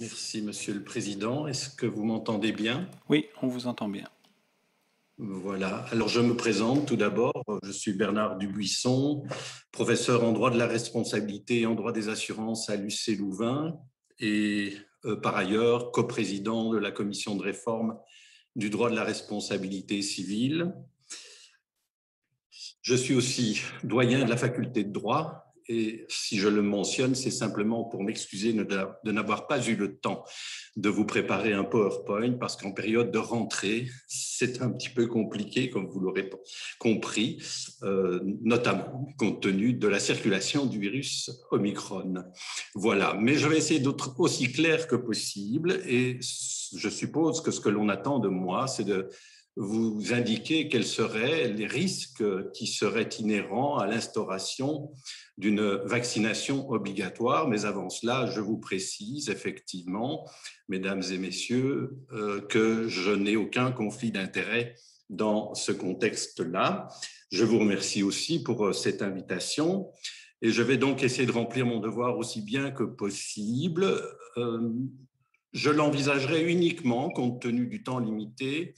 Merci, Monsieur le Président. Est-ce que vous m'entendez bien? Oui, on vous entend bien. Voilà. Alors, je me présente tout d'abord. Je suis Bernard Dubuisson, professeur en droit de la responsabilité et en droit des assurances à l'UC Louvain et par ailleurs coprésident de la commission de réforme du droit de la responsabilité civile. Je suis aussi doyen de la faculté de droit et si je le mentionne, c'est simplement pour m'excuser de n'avoir pas eu le temps de vous préparer un PowerPoint parce qu'en période de rentrée, c'est un petit peu compliqué, comme vous l'aurez compris, notamment compte tenu de la circulation du virus Omicron. Voilà, mais je vais essayer d'être aussi clair que possible et je suppose que ce que l'on attend de moi, c'est de vous indiquer quels seraient les risques qui seraient inhérents à l'instauration d'une vaccination obligatoire. Mais avant cela, je vous précise effectivement, mesdames et messieurs, que je n'ai aucun conflit d'intérêt dans ce contexte-là. Je vous remercie aussi pour cette invitation et je vais donc essayer de remplir mon devoir aussi bien que possible. Je l'envisagerai uniquement, compte tenu du temps limité,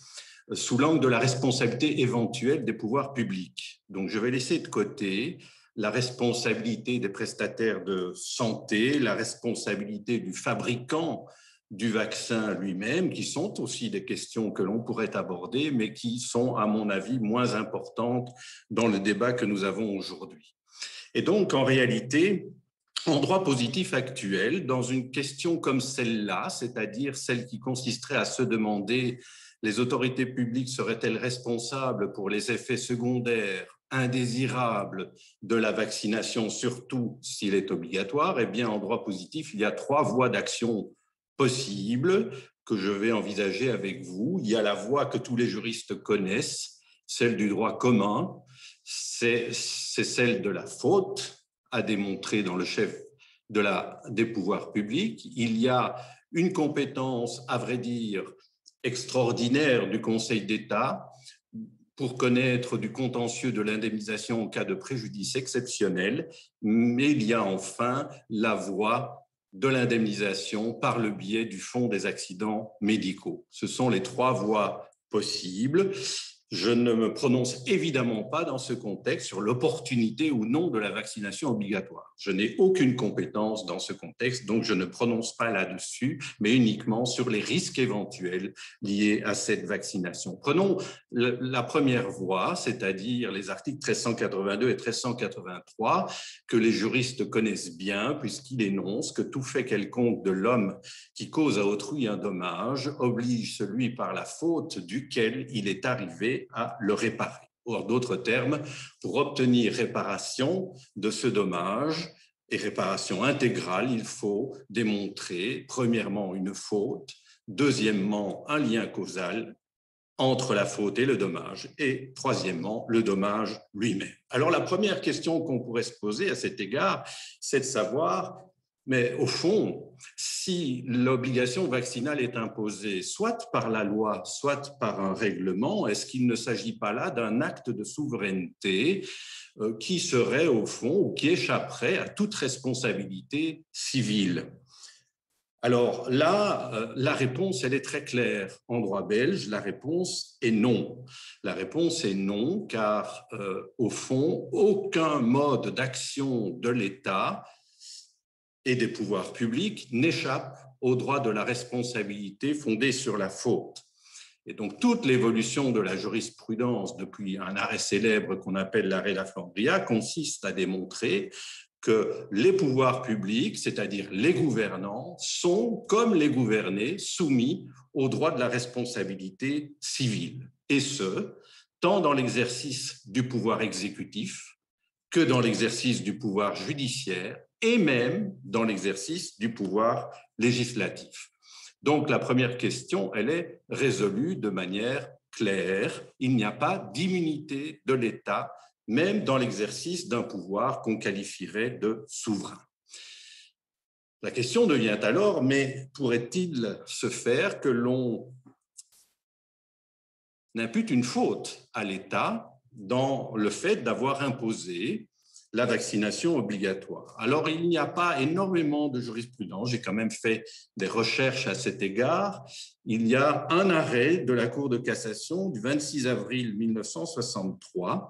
sous l'angle de la responsabilité éventuelle des pouvoirs publics. Donc, je vais laisser de côté la responsabilité des prestataires de santé, la responsabilité du fabricant du vaccin lui-même, qui sont aussi des questions que l'on pourrait aborder, mais qui sont, à mon avis, moins importantes dans le débat que nous avons aujourd'hui. Et donc, en réalité, en droit positif actuel, dans une question comme celle-là, c'est-à-dire celle qui consisterait à se demander les autorités publiques seraient-elles responsables pour les effets secondaires indésirables de la vaccination, surtout s'il est obligatoire? Eh bien, en droit positif, il y a 3 voies d'action possibles que je vais envisager avec vous. Il y a la voie que tous les juristes connaissent, celle du droit commun, c'est celle de la faute à démontrer dans le chef des pouvoirs publics. Il y a une compétence, à vrai dire, extraordinaire du Conseil d'État pour connaître du contentieux de l'indemnisation en cas de préjudice exceptionnel, mais il y a enfin la voie de l'indemnisation par le biais du Fonds des accidents médicaux. Ce sont les 3 voies possibles. Je ne me prononce évidemment pas dans ce contexte sur l'opportunité ou non de la vaccination obligatoire. Je n'ai aucune compétence dans ce contexte, donc je ne prononce pas là-dessus, mais uniquement sur les risques éventuels liés à cette vaccination. Prenons la première voie, c'est-à-dire les articles 1382 et 1383, que les juristes connaissent bien, puisqu'il énonce que tout fait quelconque de l'homme qui cause à autrui un dommage oblige celui par la faute duquel il est arrivé à le réparer. Or, d'autres termes, pour obtenir réparation de ce dommage et réparation intégrale, il faut démontrer, premièrement, une faute, deuxièmement, un lien causal entre la faute et le dommage, et troisièmement, le dommage lui-même. Alors, la première question qu'on pourrait se poser à cet égard, c'est de savoir, mais au fond, si l'obligation vaccinale est imposée soit par la loi, soit par un règlement, est-ce qu'il ne s'agit pas là d'un acte de souveraineté qui serait au fond ou qui échapperait à toute responsabilité civile? Alors là, la réponse, elle est très claire. En droit belge, la réponse est non. La réponse est non, car au fond, aucun mode d'action de l'État et des pouvoirs publics n'échappe au droit de la responsabilité fondée sur la faute. Et donc, toute l'évolution de la jurisprudence depuis un arrêt célèbre qu'on appelle l'arrêt Laflambria consiste à démontrer que les pouvoirs publics, c'est-à-dire les gouvernants, sont, comme les gouvernés, soumis au droit de la responsabilité civile. Et ce, tant dans l'exercice du pouvoir exécutif que dans l'exercice du pouvoir judiciaire et même dans l'exercice du pouvoir législatif. Donc, la première question, elle est résolue de manière claire. Il n'y a pas d'immunité de l'État, même dans l'exercice d'un pouvoir qu'on qualifierait de souverain. La question devient alors, mais pourrait-il se faire que l'on impute une faute à l'État dans le fait d'avoir imposé la vaccination obligatoire. Alors, il n'y a pas énormément de jurisprudence. J'ai quand même fait des recherches à cet égard. Il y a un arrêt de la Cour de cassation du 26 avril 1963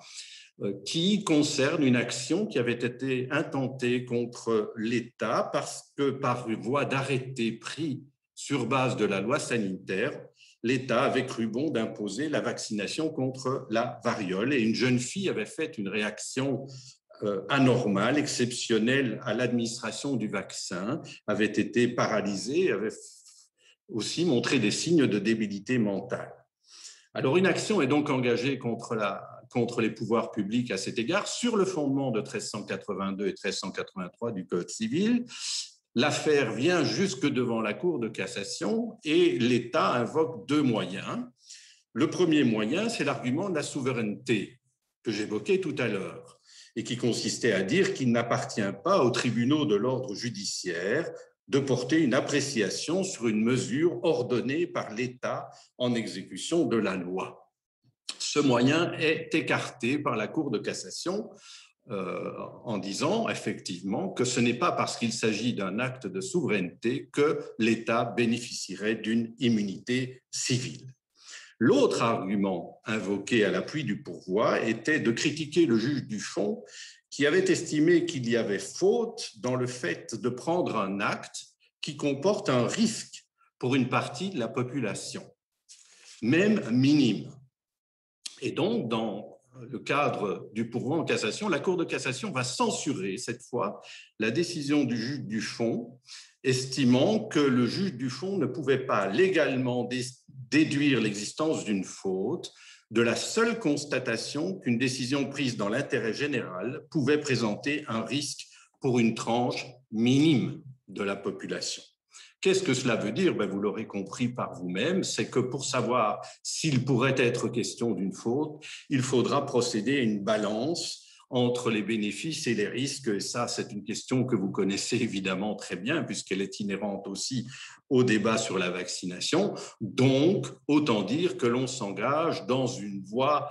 qui concerne une action qui avait été intentée contre l'État parce que par voie d'arrêté pris sur base de la loi sanitaire, l'État avait cru bon d'imposer la vaccination contre la variole et une jeune fille avait fait une réaction anormale, exceptionnelle à l'administration du vaccin, avait été paralysée, avait aussi montré des signes de débilité mentale. Alors, une action est donc engagée contre les pouvoirs publics à cet égard sur le fondement de 1382 et 1383 du Code civil. L'affaire vient jusque devant la Cour de cassation et l'État invoque deux moyens. Le premier moyen, c'est l'argument de la souveraineté que j'évoquais tout à l'heure et qui consistait à dire qu'il n'appartient pas aux tribunaux de l'ordre judiciaire de porter une appréciation sur une mesure ordonnée par l'État en exécution de la loi. Ce moyen est écarté par la Cour de cassation en disant effectivement que ce n'est pas parce qu'il s'agit d'un acte de souveraineté que l'État bénéficierait d'une immunité civile. L'autre argument invoqué à l'appui du pourvoi était de critiquer le juge du fond qui avait estimé qu'il y avait faute dans le fait de prendre un acte qui comporte un risque pour une partie de la population, même minime. Et donc, dans le cadre du pourvoi en cassation, la Cour de cassation va censurer cette fois la décision du juge du fond, estimant que le juge du fond ne pouvait pas légalement déduire l'existence d'une faute de la seule constatation qu'une décision prise dans l'intérêt général pouvait présenter un risque pour une tranche minime de la population. Qu'est-ce que cela veut dire? Vous l'aurez compris par vous-même, c'est que pour savoir s'il pourrait être question d'une faute, il faudra procéder à une balance entre les bénéfices et les risques. Et ça, c'est une question que vous connaissez évidemment très bien, puisqu'elle est inhérente aussi au débat sur la vaccination. Donc, autant dire que l'on s'engage dans une voie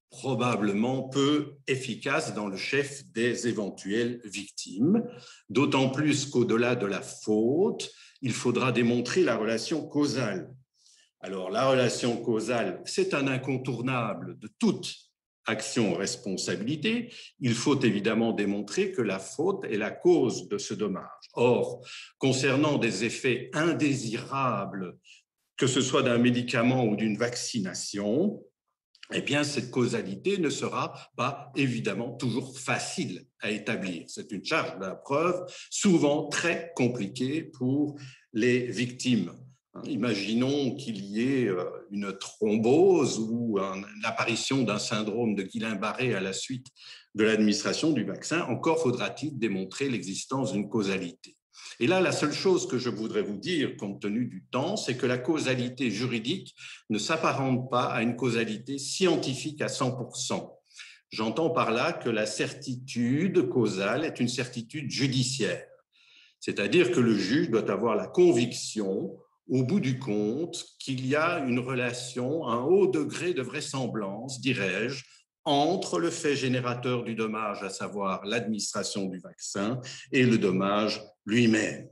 probablement peu efficace dans le chef des éventuelles victimes, d'autant plus qu'au-delà de la faute, il faudra démontrer la relation causale. Alors, la relation causale, c'est un incontournable de toute action en responsabilité. Il faut évidemment démontrer que la faute est la cause de ce dommage. Or, concernant des effets indésirables, que ce soit d'un médicament ou d'une vaccination, eh bien, cette causalité ne sera pas évidemment toujours facile à établir. C'est une charge de la preuve souvent très compliquée pour les victimes. Imaginons qu'il y ait une thrombose ou l'apparition d'un syndrome de Guillain-Barré à la suite de l'administration du vaccin. Encore faudra-t-il démontrer l'existence d'une causalité. Et là, la seule chose que je voudrais vous dire, compte tenu du temps, c'est que la causalité juridique ne s'apparente pas à une causalité scientifique à 100%. J'entends par là que la certitude causale est une certitude judiciaire. C'est-à-dire que le juge doit avoir la conviction, au bout du compte, qu'il y a une relation, un haut degré de vraisemblance, dirais-je, entre le fait générateur du dommage, à savoir l'administration du vaccin, et le dommage lui-même.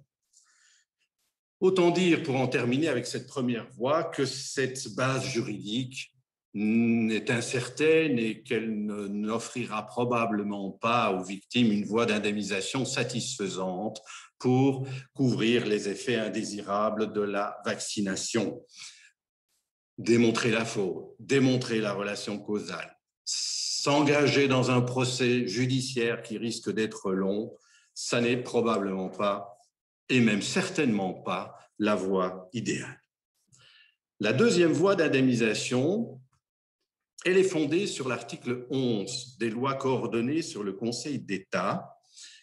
Autant dire, pour en terminer avec cette première voie, que cette base juridique est incertaine et qu'elle n'offrira probablement pas aux victimes une voie d'indemnisation satisfaisante pour couvrir les effets indésirables de la vaccination. Démontrer la faute, démontrer la relation causale, s'engager dans un procès judiciaire qui risque d'être long, ça n'est probablement pas, et même certainement pas, la voie idéale. La deuxième voie d'indemnisation, elle est fondée sur l'article 11 des lois coordonnées sur le Conseil d'État,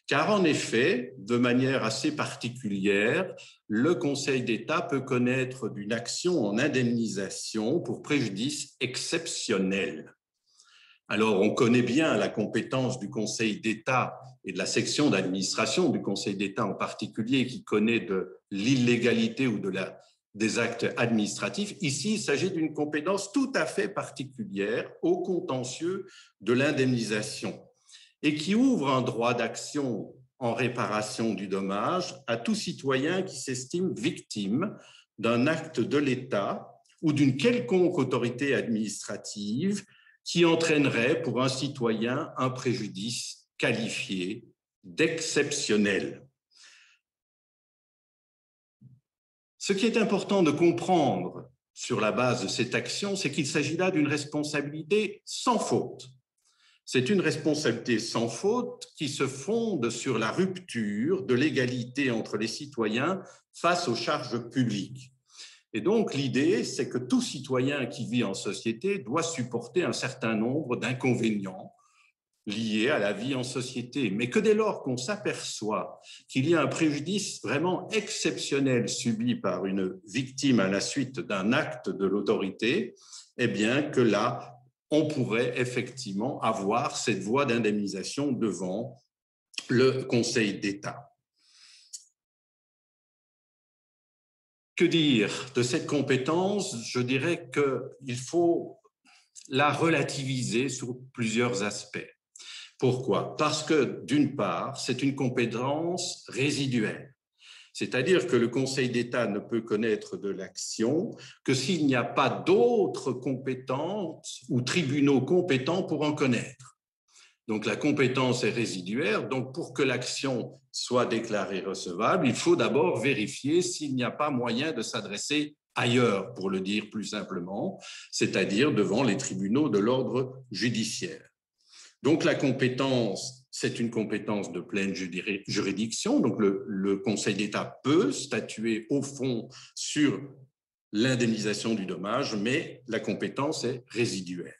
car en effet, de manière assez particulière, le Conseil d'État peut connaître d'une action en indemnisation pour préjudice exceptionnel. Alors, on connaît bien la compétence du Conseil d'État et de la section d'administration du Conseil d'État en particulier qui connaît de l'illégalité ou des actes administratifs. Ici, il s'agit d'une compétence tout à fait particulière au contentieux de l'indemnisation. et qui ouvre un droit d'action en réparation du dommage à tout citoyen qui s'estime victime d'un acte de l'État ou d'une quelconque autorité administrative qui entraînerait pour un citoyen un préjudice qualifié d'exceptionnel. Ce qui est important de comprendre sur la base de cette action, c'est qu'il s'agit là d'une responsabilité sans faute. C'est une responsabilité sans faute qui se fonde sur la rupture de l'égalité entre les citoyens face aux charges publiques. Et donc, l'idée, c'est que tout citoyen qui vit en société doit supporter un certain nombre d'inconvénients liés à la vie en société, mais que dès lors qu'on s'aperçoit qu'il y a un préjudice vraiment exceptionnel subi par une victime à la suite d'un acte de l'autorité, eh bien que là, on pourrait effectivement avoir cette voie d'indemnisation devant le Conseil d'État. Que dire de cette compétence? Je dirais qu'il faut la relativiser sur plusieurs aspects. Pourquoi? Parce que, d'une part, c'est une compétence résiduelle. C'est-à-dire que le Conseil d'État ne peut connaître de l'action que s'il n'y a pas d'autres compétences ou tribunaux compétents pour en connaître. Donc la compétence est résiduaire, donc pour que l'action soit déclarée recevable, il faut d'abord vérifier s'il n'y a pas moyen de s'adresser ailleurs, pour le dire plus simplement, c'est-à-dire devant les tribunaux de l'ordre judiciaire. Donc la compétence, c'est une compétence de pleine juridiction, donc le Conseil d'État peut statuer au fond sur l'indemnisation du dommage, mais la compétence est résiduelle.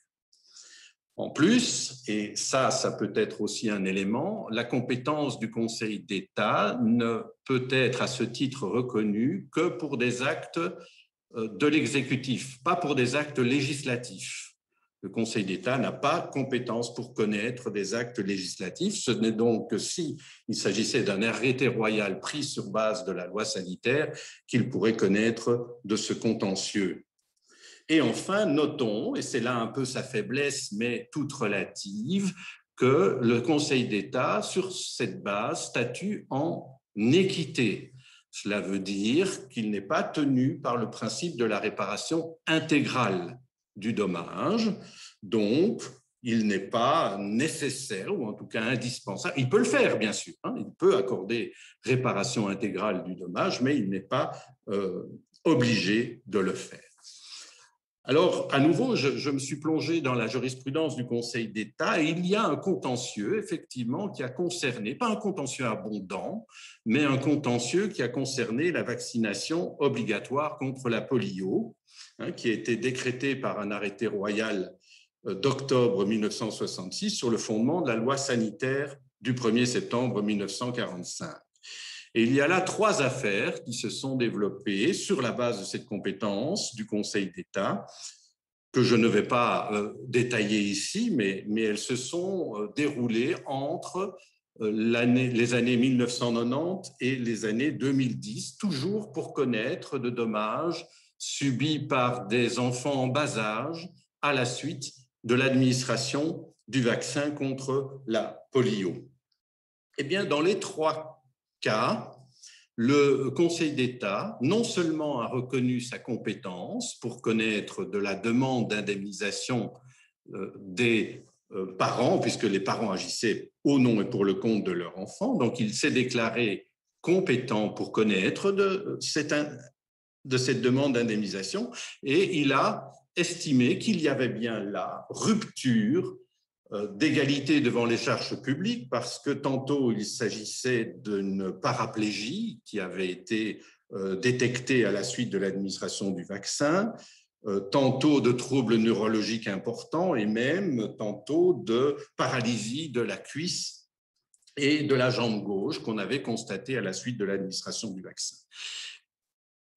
En plus, et ça peut être aussi un élément, la compétence du Conseil d'État ne peut être à ce titre reconnue que pour des actes de l'exécutif, pas pour des actes législatifs. Le Conseil d'État n'a pas compétence pour connaître des actes législatifs. Ce n'est donc que s'il s'agissait d'un arrêté royal pris sur base de la loi sanitaire qu'il pourrait connaître de ce contentieux. Et enfin, notons, et c'est là un peu sa faiblesse, mais toute relative, que le Conseil d'État, sur cette base, statue en équité. Cela veut dire qu'il n'est pas tenu par le principe de la réparation intégrale du dommage, donc il n'est pas nécessaire, ou en tout cas indispensable. Il peut le faire, bien sûr, hein, il peut accorder réparation intégrale du dommage, mais il n'est pas obligé de le faire. Alors, à nouveau, je me suis plongé dans la jurisprudence du Conseil d'État et il y a un contentieux, effectivement, qui a concerné, pas un contentieux abondant, mais un contentieux qui a concerné la vaccination obligatoire contre la polio, hein, qui a été décrété par un arrêté royal d'octobre 1966 sur le fondement de la loi sanitaire du 1er septembre 1945. Et il y a là 3 affaires qui se sont développées sur la base de cette compétence du Conseil d'État, que je ne vais pas détailler ici, mais elles se sont déroulées entre les années 1990 et les années 2010, toujours pour connaître de dommages subis par des enfants en bas âge à la suite de l'administration du vaccin contre la polio. Eh bien, dans les 3 cas, le Conseil d'État non seulement a reconnu sa compétence pour connaître de la demande d'indemnisation des parents, puisque les parents agissaient au nom et pour le compte de leur enfant, donc il s'est déclaré compétent pour connaître de cette demande d'indemnisation et il a estimé qu'il y avait bien là rupture d'égalité devant les charges publiques, parce que tantôt il s'agissait d'une paraplégie qui avait été détectée à la suite de l'administration du vaccin, tantôt de troubles neurologiques importants et même tantôt de paralysie de la cuisse et de la jambe gauche qu'on avait constaté à la suite de l'administration du vaccin.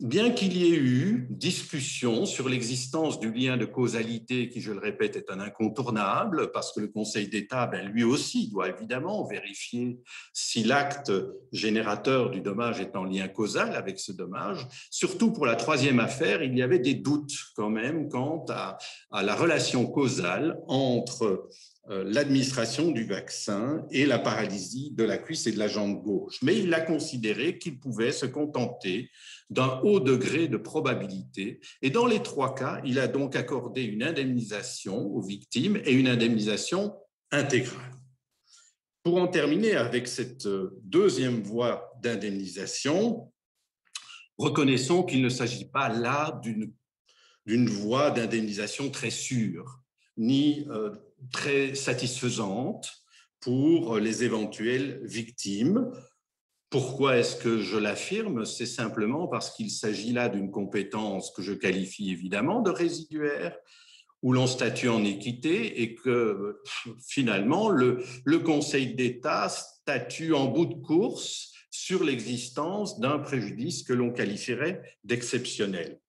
Bien qu'il y ait eu discussion sur l'existence du lien de causalité qui, je le répète, est un incontournable, parce que le Conseil d'État, lui aussi, doit évidemment vérifier si l'acte générateur du dommage est en lien causal avec ce dommage. Surtout pour la 3e affaire, il y avait des doutes quand même quant à la relation causale entre l'administration du vaccin et la paralysie de la cuisse et de la jambe gauche. Mais il a considéré qu'il pouvait se contenter d'un haut degré de probabilité. Et dans les 3 cas, il a donc accordé une indemnisation aux victimes et une indemnisation intégrale. Pour en terminer avec cette deuxième voie d'indemnisation, reconnaissons qu'il ne s'agit pas là d'une voie d'indemnisation très sûre, ni très satisfaisante pour les éventuelles victimes. Pourquoi est-ce que je l'affirme? C'est simplement parce qu'il s'agit là d'une compétence que je qualifie évidemment de résiduaire, où l'on statue en équité et que finalement le Conseil d'État statue en bout de course sur l'existence d'un préjudice que l'on qualifierait d'exceptionnel.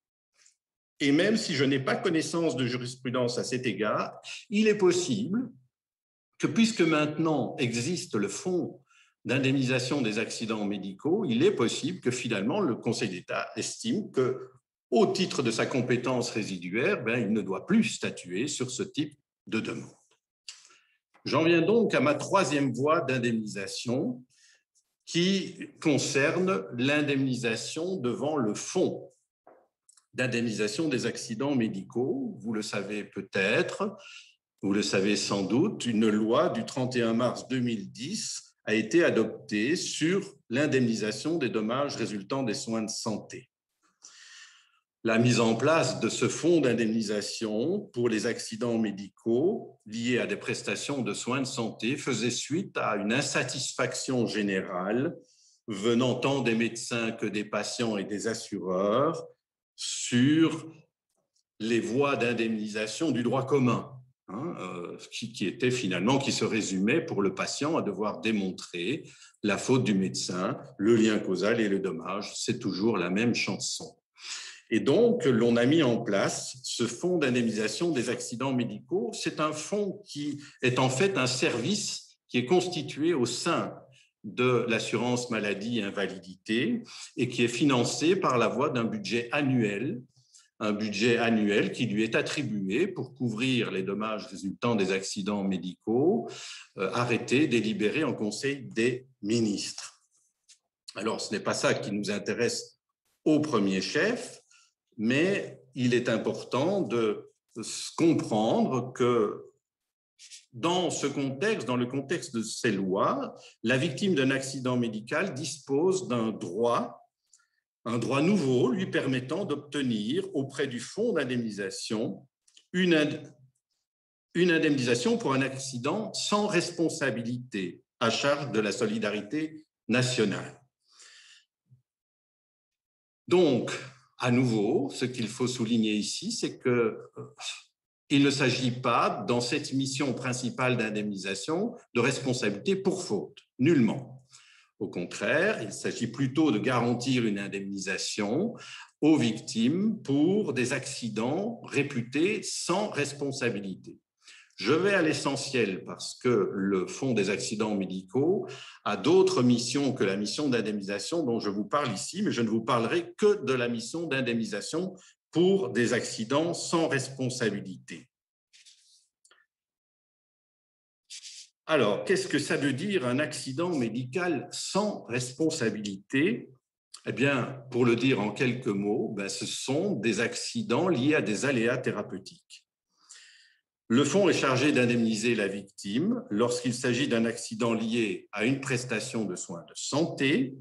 Et même si je n'ai pas connaissance de jurisprudence à cet égard, il est possible que, puisque maintenant existe le fonds d'indemnisation des accidents médicaux, il est possible que finalement le Conseil d'État estime que, au titre de sa compétence résiduaire, il ne doit plus statuer sur ce type de demande. J'en viens donc à ma troisième voie d'indemnisation qui concerne l'indemnisation devant le fonds d'indemnisation des accidents médicaux. Vous le savez peut-être, vous le savez sans doute, une loi du 31 mars 2010 a été adoptée sur l'indemnisation des dommages résultant des soins de santé. La mise en place de ce fonds d'indemnisation pour les accidents médicaux liés à des prestations de soins de santé faisait suite à une insatisfaction générale venant tant des médecins que des patients et des assureurs sur les voies d'indemnisation du droit commun, qui se résumait pour le patient à devoir démontrer la faute du médecin, le lien causal et le dommage. C'est toujours la même chanson. Et donc, l'on a mis en place ce fonds d'indemnisation des accidents médicaux. C'est un fonds qui est en fait un service qui est constitué au sein de l'assurance maladie et invalidité et qui est financé par la voie d'un budget annuel, un budget annuel qui lui est attribué pour couvrir les dommages résultant des accidents médicaux arrêtés, délibérés en Conseil des ministres. Alors, ce n'est pas ça qui nous intéresse au premier chef, mais il est important de comprendre que dans ce contexte, dans le contexte de ces lois, la victime d'un accident médical dispose d'un droit, un droit nouveau lui permettant d'obtenir auprès du fonds d'indemnisation une indemnisation pour un accident sans responsabilité à charge de la solidarité nationale. Donc, à nouveau, ce qu'il faut souligner ici, c'est qu'il ne s'agit pas, dans cette mission principale d'indemnisation, de responsabilité pour faute, nullement. Au contraire, il s'agit plutôt de garantir une indemnisation aux victimes pour des accidents réputés sans responsabilité. Je vais à l'essentiel parce que le Fonds des accidents médicaux a d'autres missions que la mission d'indemnisation dont je vous parle ici, mais je ne vous parlerai que de la mission d'indemnisation pour des accidents sans responsabilité. Alors, qu'est-ce que ça veut dire un accident médical sans responsabilité? Eh bien, pour le dire en quelques mots, ce sont des accidents liés à des aléas thérapeutiques. Le fonds est chargé d'indemniser la victime lorsqu'il s'agit d'un accident lié à une prestation de soins de santé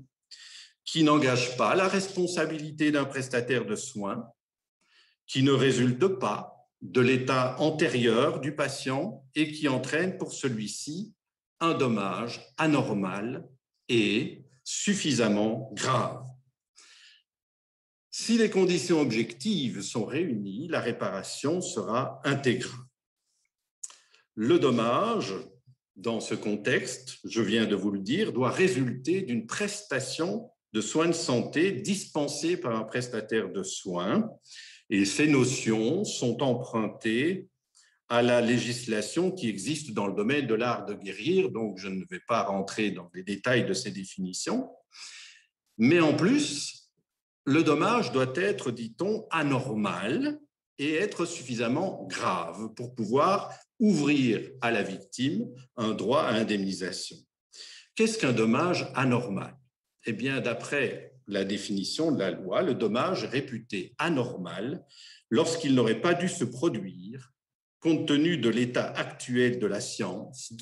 qui n'engage pas la responsabilité d'un prestataire de soins, qui ne résulte pas de l'état antérieur du patient et qui entraîne pour celui-ci un dommage anormal et suffisamment grave. Si les conditions objectives sont réunies, la réparation sera intégrale. Le dommage, dans ce contexte, je viens de vous le dire, doit résulter d'une prestation de soins de santé dispensée par un prestataire de soins. Et ces notions sont empruntées à la législation qui existe dans le domaine de l'art de guérir, donc je ne vais pas rentrer dans les détails de ces définitions. Mais en plus, le dommage doit être, dit-on, anormal et être suffisamment grave pour pouvoir ouvrir à la victime un droit à indemnisation. Qu'est-ce qu'un dommage anormal? Eh bien, d'après la définition de la loi, le dommage est réputé anormal lorsqu'il n'aurait pas dû se produire compte tenu de l'état actuel de la science,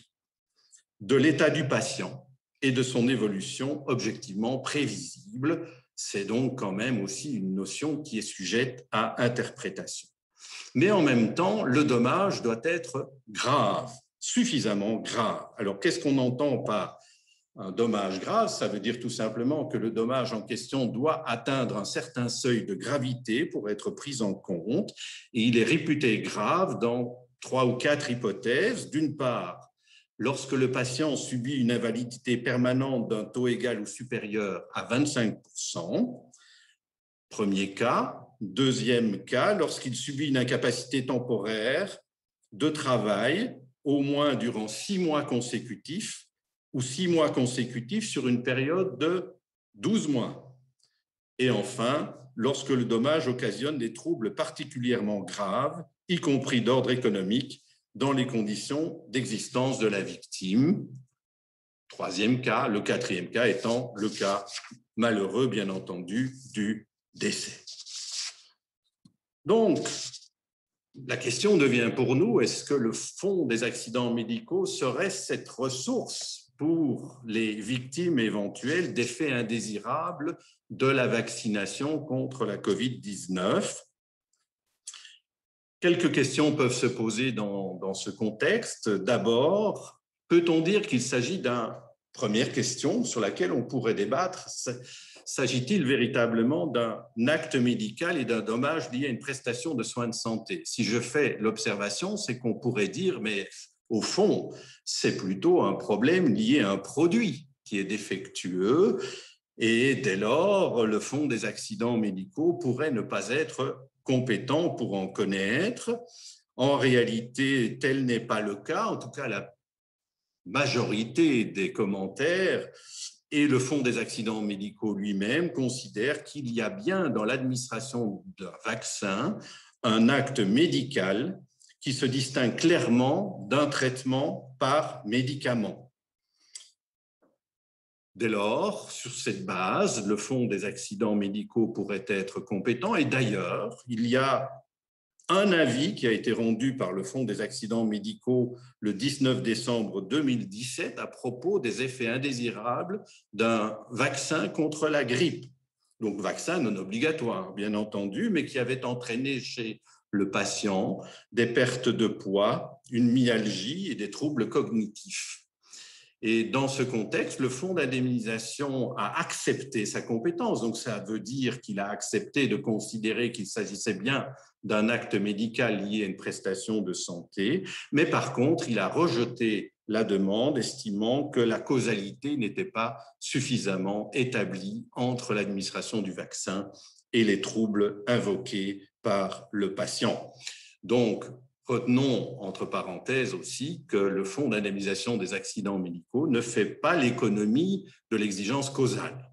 de l'état du patient et de son évolution objectivement prévisible. C'est donc quand même aussi une notion qui est sujette à interprétation. Mais en même temps, le dommage doit être grave, suffisamment grave. Alors, qu'est-ce qu'on entend par un dommage grave? Ça veut dire tout simplement que le dommage en question doit atteindre un certain seuil de gravité pour être pris en compte, et il est réputé grave dans 3 ou 4 hypothèses. D'une part, lorsque le patient subit une invalidité permanente d'un taux égal ou supérieur à 25%, premier cas. Deuxième cas, lorsqu'il subit une incapacité temporaire de travail, au moins durant 6 mois consécutifs, ou 6 mois consécutifs sur une période de 12 mois. Et enfin, lorsque le dommage occasionne des troubles particulièrement graves, y compris d'ordre économique, dans les conditions d'existence de la victime. Troisième cas, le quatrième cas étant le cas malheureux, bien entendu, du décès. Donc, la question devient pour nous, est-ce que le fonds des accidents médicaux serait cette ressource pour les victimes éventuelles d'effets indésirables de la vaccination contre la COVID-19? Quelques questions peuvent se poser dans ce contexte. D'abord, peut-on dire qu'il s'agit d'une première question sur laquelle on pourrait débattre? S'agit-il véritablement d'un acte médical et d'un dommage lié à une prestation de soins de santé? Si je fais l'observation, c'est qu'on pourrait dire, mais au fond, c'est plutôt un problème lié à un produit qui est défectueux, et dès lors, le fonds des accidents médicaux pourrait ne pas être compétent pour en connaître. En réalité, tel n'est pas le cas. En tout cas, la majorité des commentaires et le fonds des accidents médicaux lui-même considère qu'il y a bien dans l'administration d'un vaccin un acte médical qui se distingue clairement d'un traitement par médicament. Dès lors, sur cette base, le fonds des accidents médicaux pourrait être compétent. Et d'ailleurs, il y a un avis qui a été rendu par le fonds des accidents médicaux le 19 décembre 2017 à propos des effets indésirables d'un vaccin contre la grippe. Donc, vaccin non obligatoire, bien entendu, mais qui avait entraîné chez le patient des pertes de poids, une myalgie et des troubles cognitifs. Et dans ce contexte, le fonds d'indemnisation a accepté sa compétence. Donc, ça veut dire qu'il a accepté de considérer qu'il s'agissait bien d'un acte médical lié à une prestation de santé. Mais par contre, il a rejeté la demande, estimant que la causalité n'était pas suffisamment établie entre l'administration du vaccin et les troubles invoqués par le patient. Donc, retenons, entre parenthèses aussi, que le fonds d'indemnisation des accidents médicaux ne fait pas l'économie de l'exigence causale.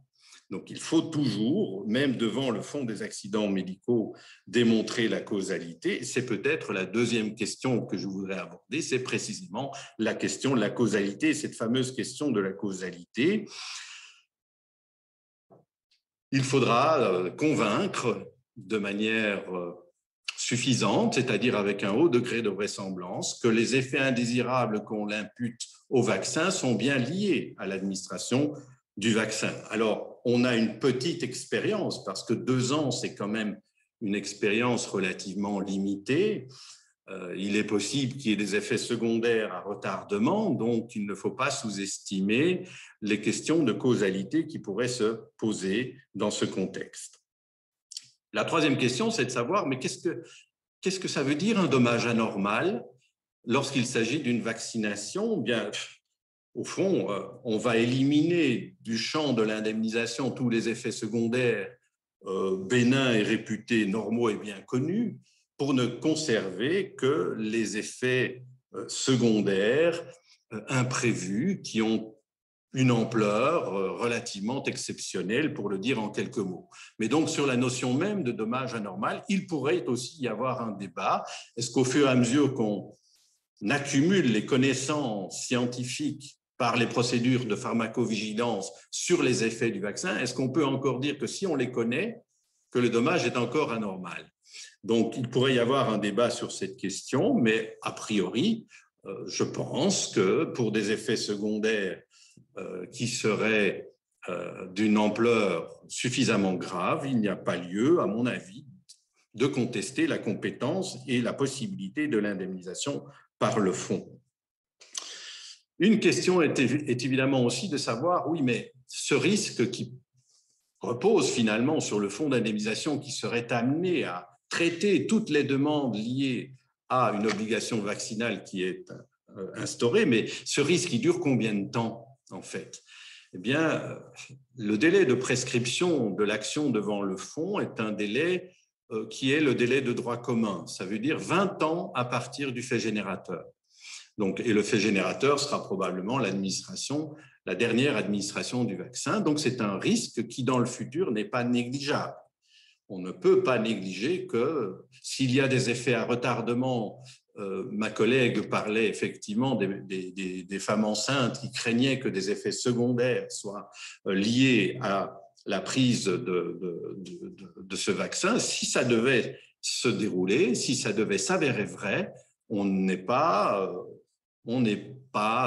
Donc, il faut toujours, même devant le fonds des accidents médicaux, démontrer la causalité. C'est peut-être la deuxième question que je voudrais aborder, c'est précisément la question de la causalité, cette fameuse question de la causalité. Il faudra convaincre de manière suffisante, c'est-à-dire avec un haut degré de vraisemblance, que les effets indésirables qu'on l'impute au vaccin sont bien liés à l'administration du vaccin. Alors, on a une petite expérience, parce que 2 ans, c'est quand même une expérience relativement limitée. Il est possible qu'il y ait des effets secondaires à retardement, donc il ne faut pas sous-estimer les questions de causalité qui pourraient se poser dans ce contexte. La troisième question, c'est de savoir, mais qu'est-ce que ça veut dire un dommage anormal lorsqu'il s'agit d'une vaccination? Bien, au fond, on va éliminer du champ de l'indemnisation tous les effets secondaires bénins et réputés normaux et bien connus pour ne conserver que les effets secondaires imprévus qui ont une ampleur relativement exceptionnelle, pour le dire en quelques mots. Mais donc, sur la notion même de dommage anormal, il pourrait aussi y avoir un débat. Est-ce qu'au fur et à mesure qu'on accumule les connaissances scientifiques par les procédures de pharmacovigilance sur les effets du vaccin, est-ce qu'on peut encore dire que si on les connaît, que le dommage est encore anormal? Donc, il pourrait y avoir un débat sur cette question, mais a priori, je pense que pour des effets secondaires qui seraient d'une ampleur suffisamment grave, il n'y a pas lieu, à mon avis, de contester la compétence et la possibilité de l'indemnisation par le fonds. Une question est évidemment aussi de savoir, oui, mais ce risque qui repose finalement sur le fonds d'indemnisation qui serait amené à traiter toutes les demandes liées à une obligation vaccinale qui est instaurée, mais ce risque, il dure combien de temps en fait? Eh bien, le délai de prescription de l'action devant le fonds est un délai qui est le délai de droit commun. Ça veut dire 20 ans à partir du fait générateur. Donc, et le fait générateur sera probablement l'administration, la dernière administration du vaccin. Donc, c'est un risque qui, dans le futur, n'est pas négligeable. On ne peut pas négliger que s'il y a des effets à retardement, ma collègue parlait effectivement des femmes enceintes qui craignaient que des effets secondaires soient liés à la prise de ce vaccin. Si ça devait se dérouler, si ça devait s'avérer vrai, on n'est pas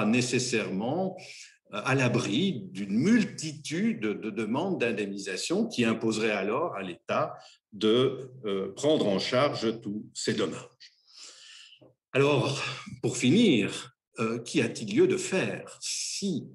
nécessairement à l'abri d'une multitude de demandes d'indemnisation qui imposeraient alors à l'État de prendre en charge tous ces dommages. Alors, pour finir, qu'y a-t-il lieu de faire si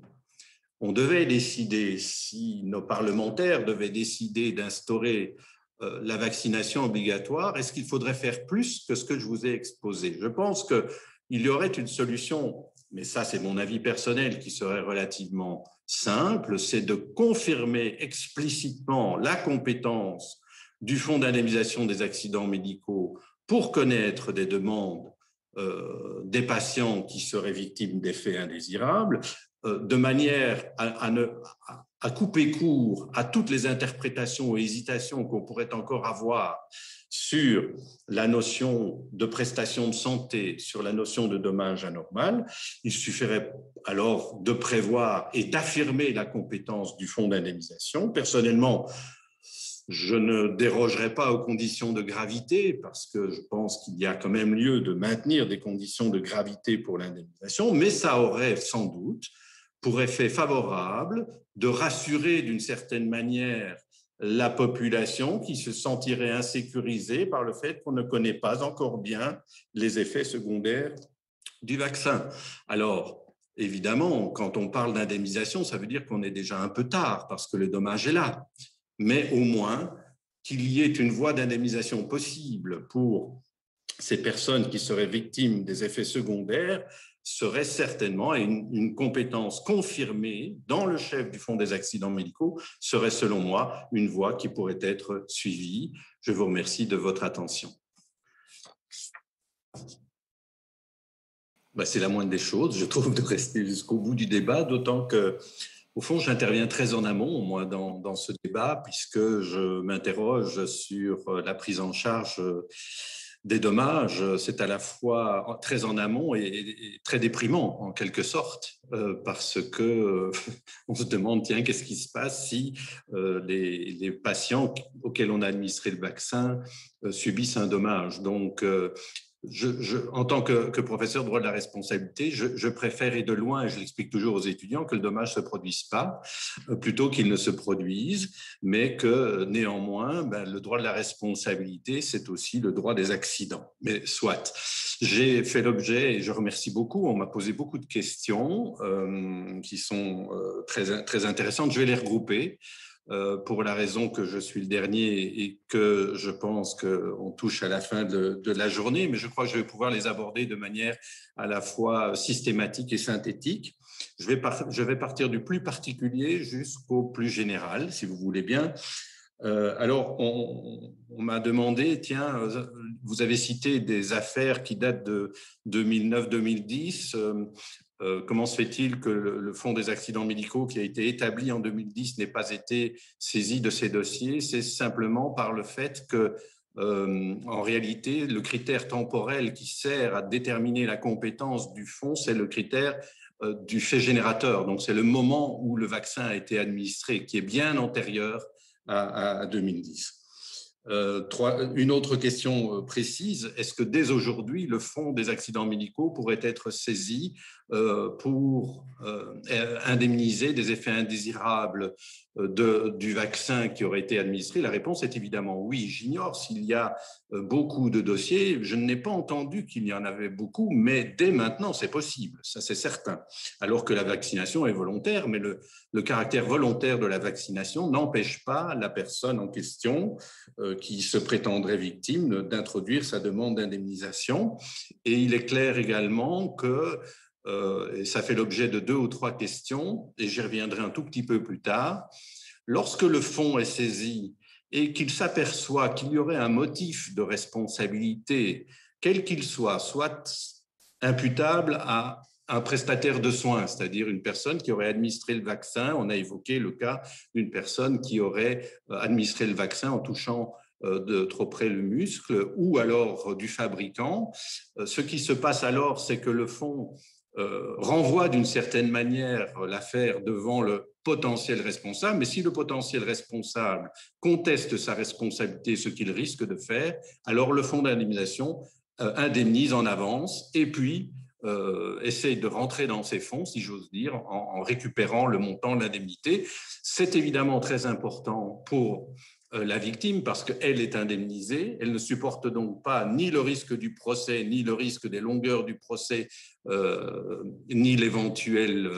on devait décider, si nos parlementaires devaient décider d'instaurer la vaccination obligatoire, est-ce qu'il faudrait faire plus que ce que je vous ai exposé? Je pense qu'il y aurait une solution, mais ça c'est mon avis personnel, qui serait relativement simple, c'est de confirmer explicitement la compétence du Fonds d'indemnisation des accidents médicaux pour connaître des demandes des patients qui seraient victimes d'effets indésirables, de manière à couper court à toutes les interprétations et hésitations qu'on pourrait encore avoir sur la notion de prestation de santé, sur la notion de dommage anormal. Il suffirait alors de prévoir et d'affirmer la compétence du fonds d'indemnisation. Personnellement, je ne dérogerai pas aux conditions de gravité parce que je pense qu'il y a quand même lieu de maintenir des conditions de gravité pour l'indemnisation, mais ça aurait sans doute pour effet favorable de rassurer d'une certaine manière la population qui se sentirait insécurisée par le fait qu'on ne connaît pas encore bien les effets secondaires du vaccin. Alors, évidemment, quand on parle d'indemnisation, ça veut dire qu'on est déjà un peu tard parce que le dommage est là. Mais au moins qu'il y ait une voie d'indemnisation possible pour ces personnes qui seraient victimes des effets secondaires serait certainement, et une compétence confirmée dans le chef du Fonds des accidents médicaux, serait selon moi une voie qui pourrait être suivie. Je vous remercie de votre attention. C'est la moindre des choses, je trouve, de rester jusqu'au bout du débat, d'autant que au fond, j'interviens très en amont, moi, dans ce débat, puisque je m'interroge sur la prise en charge des dommages. C'est à la fois très en amont et très déprimant, en quelque sorte, parce que on se demande, tiens, qu'est-ce qui se passe si les patients auxquels on a administré le vaccin subissent un dommage. Donc, en tant que professeur de droit de la responsabilité, je préfère, et de loin, et je l'explique toujours aux étudiants, que le dommage ne se produise pas, plutôt qu'il ne se produise, mais que néanmoins, le droit de la responsabilité, c'est aussi le droit des accidents. Mais soit, j'ai fait l'objet, et je remercie beaucoup, on m'a posé beaucoup de questions qui sont très intéressantes, je vais les regrouper. Pour la raison que je suis le dernier et que je pense qu'on touche à la fin de la journée, mais je crois que je vais pouvoir les aborder de manière à la fois systématique et synthétique. Je vais partir du plus particulier jusqu'au plus général, si vous voulez bien. Alors, on m'a demandé, tiens, vous avez cité des affaires qui datent de 2009-2010. Comment se fait-il que le Fonds des accidents médicaux qui a été établi en 2010 n'ait pas été saisi de ces dossiers? C'est simplement par le fait que, en réalité, le critère temporel qui sert à déterminer la compétence du fonds, c'est le critère du fait générateur. Donc, c'est le moment où le vaccin a été administré, qui est bien antérieur à 2010. Une autre question précise, est-ce que dès aujourd'hui, le Fonds des accidents médicaux pourrait être saisi pour indemniser des effets indésirables du vaccin qui aurait été administré? La réponse est évidemment oui. J'ignore s'il y a beaucoup de dossiers. Je n'ai pas entendu qu'il y en avait beaucoup, mais dès maintenant, c'est possible, ça c'est certain. Alors que la vaccination est volontaire, mais le caractère volontaire de la vaccination n'empêche pas la personne en question qui se prétendrait victime d'introduire sa demande d'indemnisation. Et il est clair également que, et ça fait l'objet de 2 ou 3 questions, et j'y reviendrai un tout petit peu plus tard, lorsque le fonds est saisi et qu'il s'aperçoit qu'il y aurait un motif de responsabilité, quel qu'il soit imputable à un prestataire de soins, c'est-à-dire une personne qui aurait administré le vaccin. On a évoqué le cas d'une personne qui aurait administré le vaccin en touchant de trop près le muscle, ou alors du fabricant. Ce qui se passe alors, c'est que le fonds renvoie d'une certaine manière l'affaire devant le potentiel responsable, mais si le potentiel responsable conteste sa responsabilité, ce qu'il risque de faire, alors le fonds d'indemnisation indemnise en avance et puis essaye de rentrer dans ses fonds, si j'ose dire, en récupérant le montant de l'indemnité. C'est évidemment très important pour la victime parce qu'elle est indemnisée, elle ne supporte donc pas ni le risque du procès, ni le risque des longueurs du procès, ni l'éventuelle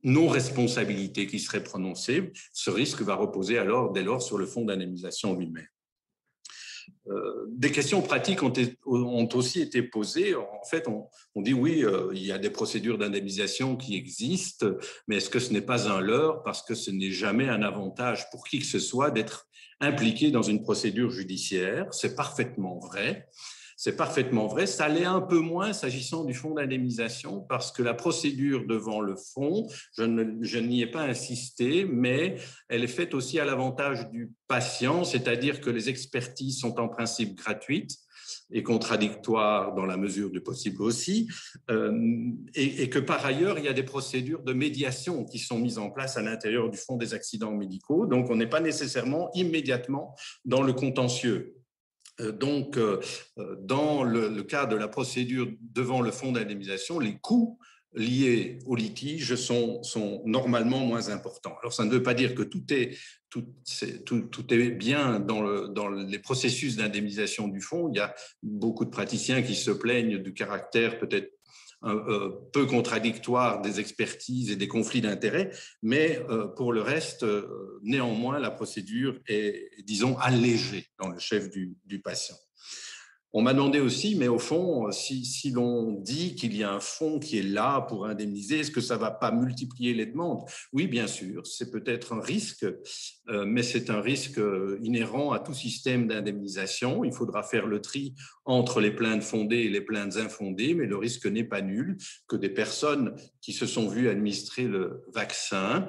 non-responsabilité qui serait prononcée. Ce risque va reposer alors, dès lors, sur le fonds d'indemnisation lui-même. Des questions pratiques ont aussi été posées. En fait, on dit oui, il y a des procédures d'indemnisation qui existent, mais est-ce que ce n'est pas un leurre parce que ce n'est jamais un avantage pour qui que ce soit d'être impliqué dans une procédure judiciaire? C'est parfaitement vrai. C'est parfaitement vrai. Ça l'est un peu moins s'agissant du fonds d'indemnisation parce que la procédure devant le fonds, je n'y ai pas insisté, mais elle est faite aussi à l'avantage du patient, c'est-à-dire que les expertises sont en principe gratuites et contradictoires dans la mesure du possible aussi, et que par ailleurs, il y a des procédures de médiation qui sont mises en place à l'intérieur du fonds des accidents médicaux, donc on n'est pas nécessairement immédiatement dans le contentieux. Donc, dans le cas de la procédure devant le fonds d'indemnisation, les coûts liés au litige sont normalement moins importants. Alors, ça ne veut pas dire que tout est bien dans les processus d'indemnisation du fonds. Il y a beaucoup de praticiens qui se plaignent du caractère peut-être peu contradictoire des expertises et des conflits d'intérêts, mais pour le reste, néanmoins, la procédure est, disons, allégée dans le chef du patient. On m'a demandé aussi, mais au fond, si l'on dit qu'il y a un fonds qui est là pour indemniser, est-ce que ça ne va pas multiplier les demandes? Oui, bien sûr, c'est peut-être un risque, mais c'est un risque inhérent à tout système d'indemnisation. Il faudra faire le tri entre les plaintes fondées et les plaintes infondées, mais le risque n'est pas nul que des personnes qui se sont vues administrer le vaccin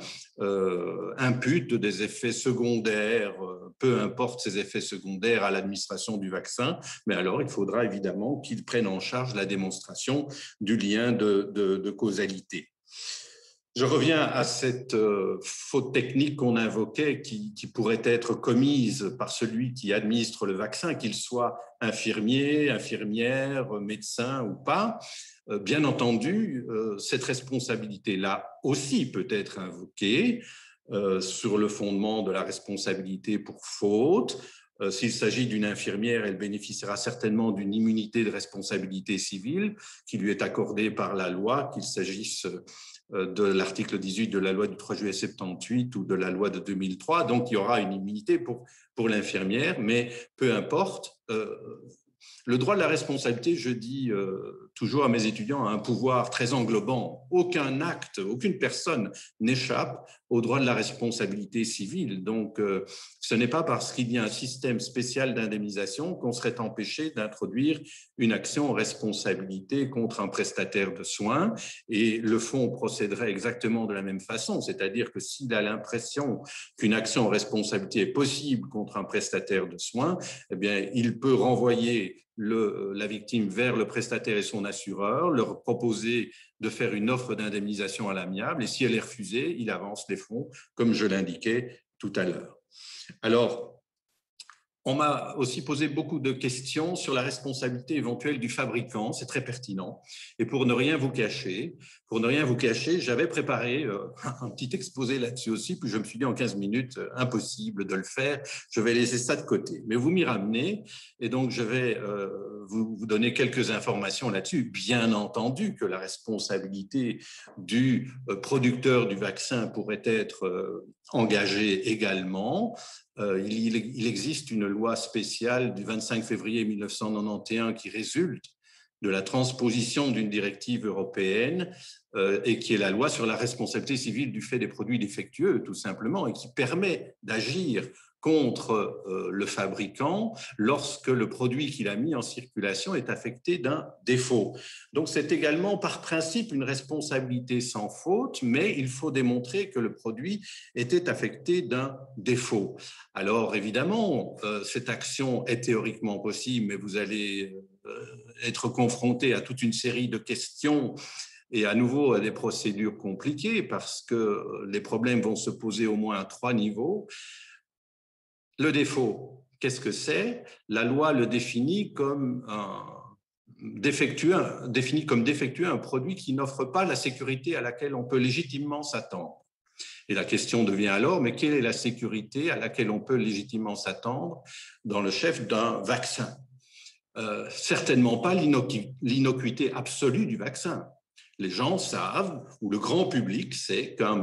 imputent des effets secondaires, peu importe ces effets secondaires à l'administration du vaccin, mais alors il faudra évidemment qu'ils prennent en charge la démonstration du lien de causalité. Je reviens à cette faute technique qu'on invoquait qui pourrait être commise par celui qui administre le vaccin, qu'il soit infirmier, infirmière, médecin ou pas. Bien entendu, cette responsabilité-là aussi peut être invoquée sur le fondement de la responsabilité pour faute. S'il s'agit d'une infirmière, elle bénéficiera certainement d'une immunité de responsabilité civile qui lui est accordée par la loi, qu'il s'agisse de l'article 18 de la loi du 3 juillet 78 ou de la loi de 2003. Donc, il y aura une immunité pour l'infirmière, mais peu importe, Le droit de la responsabilité, je dis toujours à mes étudiants, a un pouvoir très englobant. Aucun acte, aucune personne n'échappe au droit de la responsabilité civile. Donc, ce n'est pas parce qu'il y a un système spécial d'indemnisation qu'on serait empêché d'introduire une action en responsabilité contre un prestataire de soins. Et le fonds procéderait exactement de la même façon, c'est-à-dire que s'il a l'impression qu'une action en responsabilité est possible contre un prestataire de soins, eh bien, il peut renvoyer la victime vers le prestataire et son assureur, leur proposer de faire une offre d'indemnisation à l'amiable, et si elle est refusée, il avance les fonds, comme je l'indiquais tout à l'heure. Alors, on m'a aussi posé beaucoup de questions sur la responsabilité éventuelle du fabricant, c'est très pertinent. Et pour ne rien vous cacher, j'avais préparé un petit exposé là-dessus aussi, puis je me suis dit en 15 minutes, impossible de le faire, je vais laisser ça de côté. Mais vous m'y ramenez, et donc je vais vous donner quelques informations là-dessus. Bien entendu que la responsabilité du producteur du vaccin pourrait être engagée également. Il existe une loi spéciale du 25 février 1991 qui résulte de la transposition d'une directive européenne et qui est la loi sur la responsabilité civile du fait des produits défectueux, tout simplement, et qui permet d'agir contre le fabricant lorsque le produit qu'il a mis en circulation est affecté d'un défaut. Donc, c'est également par principe une responsabilité sans faute, mais il faut démontrer que le produit était affecté d'un défaut. Alors, évidemment, cette action est théoriquement possible, mais vous allez être confronté à toute une série de questions et à nouveau à des procédures compliquées parce que les problèmes vont se poser au moins à 3 niveaux. Le défaut, qu'est-ce que c'est? La loi le définit comme défectueux un produit qui n'offre pas la sécurité à laquelle on peut légitimement s'attendre. Et la question devient alors, mais quelle est la sécurité à laquelle on peut légitimement s'attendre dans le chef d'un vaccin? Certainement pas l'innocuité absolue du vaccin. Les gens savent, ou le grand public sait qu'un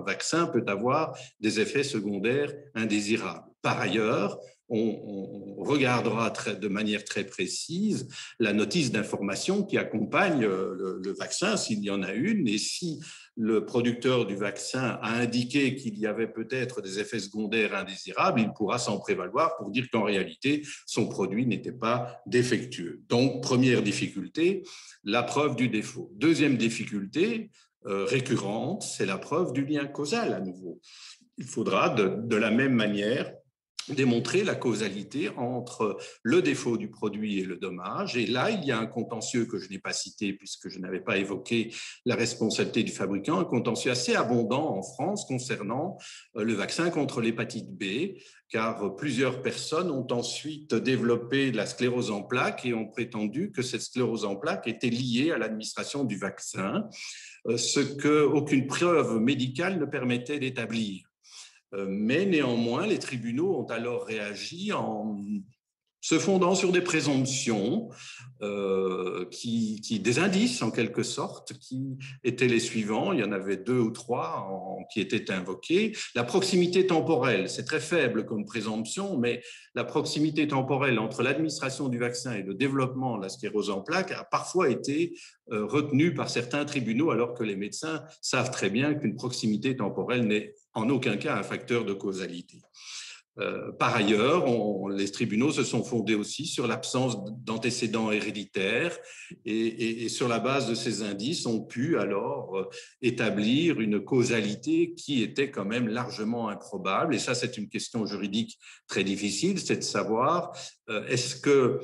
vaccin peut avoir des effets secondaires indésirables. Par ailleurs, on regardera de manière très précise la notice d'information qui accompagne le vaccin, s'il y en a une, et si le producteur du vaccin a indiqué qu'il y avait peut-être des effets secondaires indésirables, il pourra s'en prévaloir pour dire qu'en réalité, son produit n'était pas défectueux. Donc, première difficulté, la preuve du défaut. Deuxième difficulté récurrente, c'est la preuve du lien causal à nouveau. Il faudra de la même manière démontrer la causalité entre le défaut du produit et le dommage. Et là, il y a un contentieux que je n'ai pas cité puisque je n'avais pas évoqué la responsabilité du fabricant, un contentieux assez abondant en France concernant le vaccin contre l'hépatite B, car plusieurs personnes ont ensuite développé de la sclérose en plaques et ont prétendu que cette sclérose en plaques était liée à l'administration du vaccin, ce qu'aucune preuve médicale ne permettait d'établir. Mais néanmoins, les tribunaux ont alors réagi en se fondant sur des présomptions, des indices en quelque sorte, qui étaient les suivants. Il y en avait 2 ou 3 qui étaient invoqués. La proximité temporelle, c'est très faible comme présomption, mais la proximité temporelle entre l'administration du vaccin et le développement de la sclérose en plaques a parfois été retenue par certains tribunaux, alors que les médecins savent très bien qu'une proximité temporelle n'est en aucun cas un facteur de causalité. Par ailleurs, les tribunaux se sont fondés aussi sur l'absence d'antécédents héréditaires et sur la base de ces indices, ont pu alors établir une causalité qui était quand même largement improbable. Et ça, c'est une question juridique très difficile, c'est de savoir est-ce que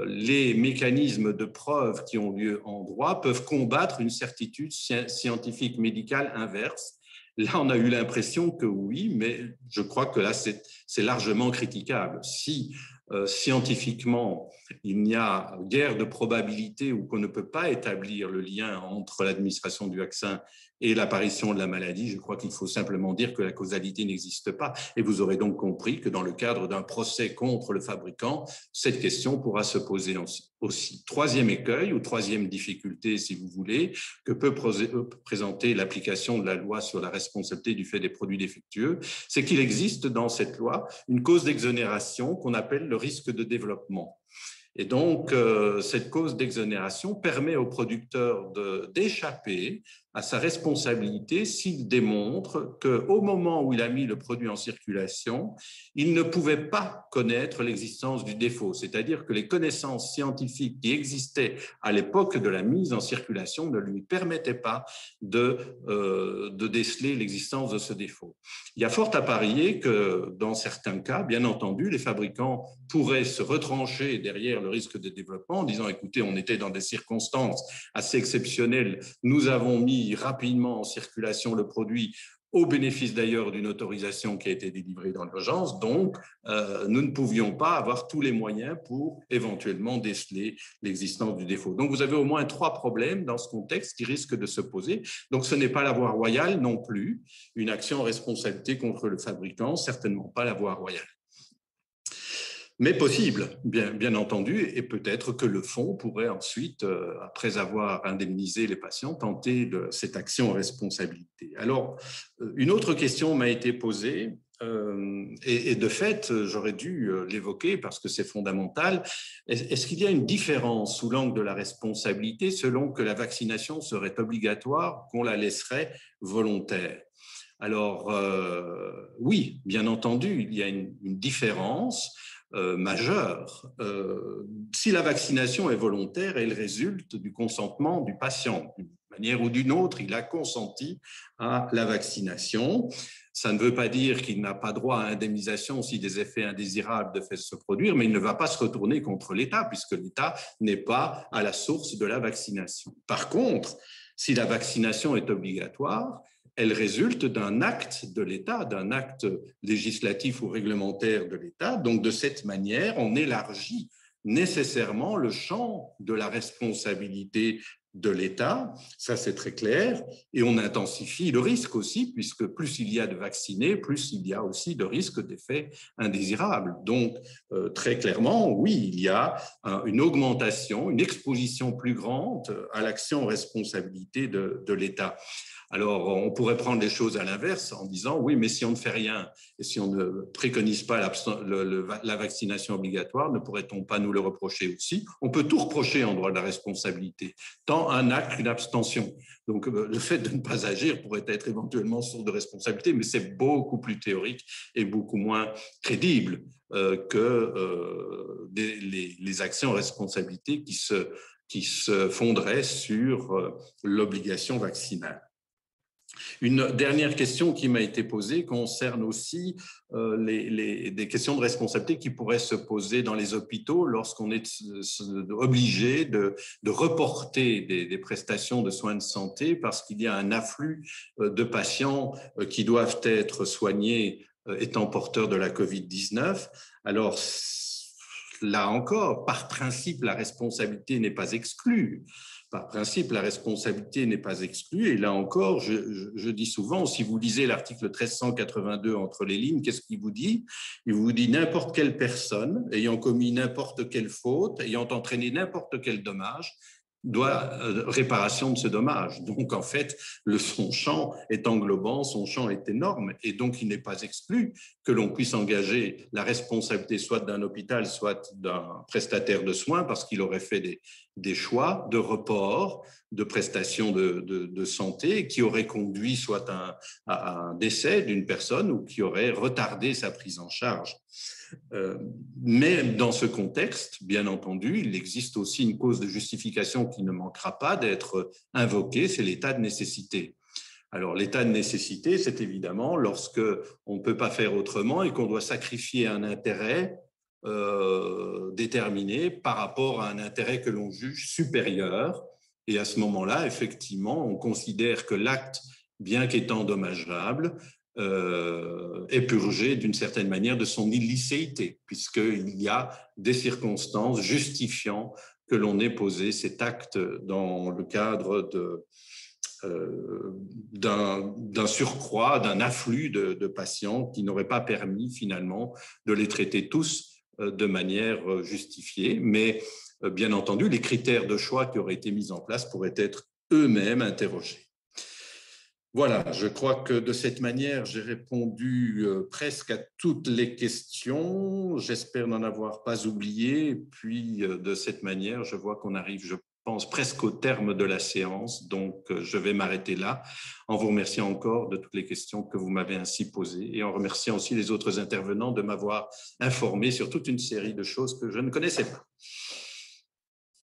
les mécanismes de preuve qui ont lieu en droit peuvent combattre une certitude scientifique médicale inverse. Là, on a eu l'impression que oui, mais je crois que là, c'est largement critiquable. Si scientifiquement, il n'y a guère de probabilité ou qu'on ne peut pas établir le lien entre l'administration du vaccin et l'apparition de la maladie, je crois qu'il faut simplement dire que la causalité n'existe pas. Et vous aurez donc compris que dans le cadre d'un procès contre le fabricant, cette question pourra se poser aussi. Troisième écueil ou troisième difficulté, si vous voulez, que peut présenter l'application de la loi sur la responsabilité du fait des produits défectueux, c'est qu'il existe dans cette loi une cause d'exonération qu'on appelle le risque de développement. Et donc, cette cause d'exonération permet au producteur d'échapper à sa responsabilité s'il démontre qu'au moment où il a mis le produit en circulation, il ne pouvait pas connaître l'existence du défaut. C'est-à-dire que les connaissances scientifiques qui existaient à l'époque de la mise en circulation ne lui permettaient pas de déceler l'existence de ce défaut. Il y a fort à parier que dans certains cas, bien entendu, les fabricants pourraient se retrancher derrière le risque de développement en disant, écoutez, on était dans des circonstances assez exceptionnelles, nous avons mis rapidement en circulation le produit au bénéfice d'ailleurs d'une autorisation qui a été délivrée dans l'urgence. Donc, nous ne pouvions pas avoir tous les moyens pour éventuellement déceler l'existence du défaut. Donc, vous avez au moins 3 problèmes dans ce contexte qui risquent de se poser. Donc, ce n'est pas la voie royale non plus, une action en responsabilité contre le fabricant, certainement pas la voie royale. Mais possible, bien entendu, et peut-être que le fonds pourrait ensuite, après avoir indemnisé les patients, tenter cette action en responsabilité. Alors, une autre question m'a été posée, et de fait, j'aurais dû l'évoquer parce que c'est fondamental. Est-ce qu'il y a une différence sous l'angle de la responsabilité selon que la vaccination serait obligatoire ou qu'on la laisserait volontaire? Alors, oui, bien entendu, il y a une différence majeure. Si la vaccination est volontaire, elle résulte du consentement du patient. D'une manière ou d'une autre, il a consenti à la vaccination. Ça ne veut pas dire qu'il n'a pas droit à indemnisation si des effets indésirables devaient se produire, mais il ne va pas se retourner contre l'État, puisque l'État n'est pas à la source de la vaccination. Par contre, si la vaccination est obligatoire, elle résulte d'un acte de l'État, d'un acte législatif ou réglementaire de l'État. Donc, de cette manière, on élargit nécessairement le champ de la responsabilité de l'État, ça c'est très clair, et on intensifie le risque aussi, puisque plus il y a de vaccinés, plus il y a aussi de risques d'effets indésirables. Donc, très clairement, oui, il y a une augmentation, une exposition plus grande à l'action en responsabilité de l'État. Alors, on pourrait prendre les choses à l'inverse en disant, oui, mais si on ne fait rien et si on ne préconise pas la vaccination obligatoire, ne pourrait-on pas nous le reprocher aussi? On peut tout reprocher en droit de la responsabilité, tant un acte qu'une abstention. Donc, le fait de ne pas agir pourrait être éventuellement source de responsabilité, mais c'est beaucoup plus théorique et beaucoup moins crédible que les actions en responsabilité qui se fonderaient sur l'obligation vaccinale. Une dernière question qui m'a été posée concerne aussi des questions de responsabilité qui pourraient se poser dans les hôpitaux lorsqu'on est obligé de reporter des prestations de soins de santé parce qu'il y a un afflux de patients qui doivent être soignés étant porteurs de la COVID-19. Alors, là encore, par principe, la responsabilité n'est pas exclue. Par principe, la responsabilité n'est pas exclue. Et là encore, je dis souvent, si vous lisez l'article 1382 entre les lignes, qu'est-ce qu'il vous dit? Il vous dit n'importe quelle personne ayant commis n'importe quelle faute, ayant entraîné n'importe quel dommage, doit réparation de ce dommage. Donc, en fait, son champ est englobant, son champ est énorme, et donc il n'est pas exclu que l'on puisse engager la responsabilité soit d'un hôpital, soit d'un prestataire de soins, parce qu'il aurait fait des choix de report de prestations de santé qui auraient conduit soit à un décès d'une personne ou qui auraient retardé sa prise en charge. Mais dans ce contexte, bien entendu, il existe aussi une cause de justification qui ne manquera pas d'être invoquée, c'est l'état de nécessité. Alors, l'état de nécessité, c'est évidemment lorsque on ne peut pas faire autrement et qu'on doit sacrifier un intérêt déterminé par rapport à un intérêt que l'on juge supérieur. Et à ce moment-là, effectivement, on considère que l'acte, bien qu'étant dommageable, est purgé d'une certaine manière de son illicéité, puisqu'il y a des circonstances justifiant que l'on ait posé cet acte dans le cadre d'un surcroît, d'un afflux de patients qui n'aurait pas permis finalement de les traiter tous de manière justifiée. Mais bien entendu, les critères de choix qui auraient été mis en place pourraient être eux-mêmes interrogés. Voilà, je crois que de cette manière, j'ai répondu presque à toutes les questions. J'espère n'en avoir pas oublié. Puis, de cette manière, je vois qu'on arrive, je pense, presque au terme de la séance. Donc, je vais m'arrêter là en vous remerciant encore de toutes les questions que vous m'avez ainsi posées et en remerciant aussi les autres intervenants de m'avoir informé sur toute une série de choses que je ne connaissais pas.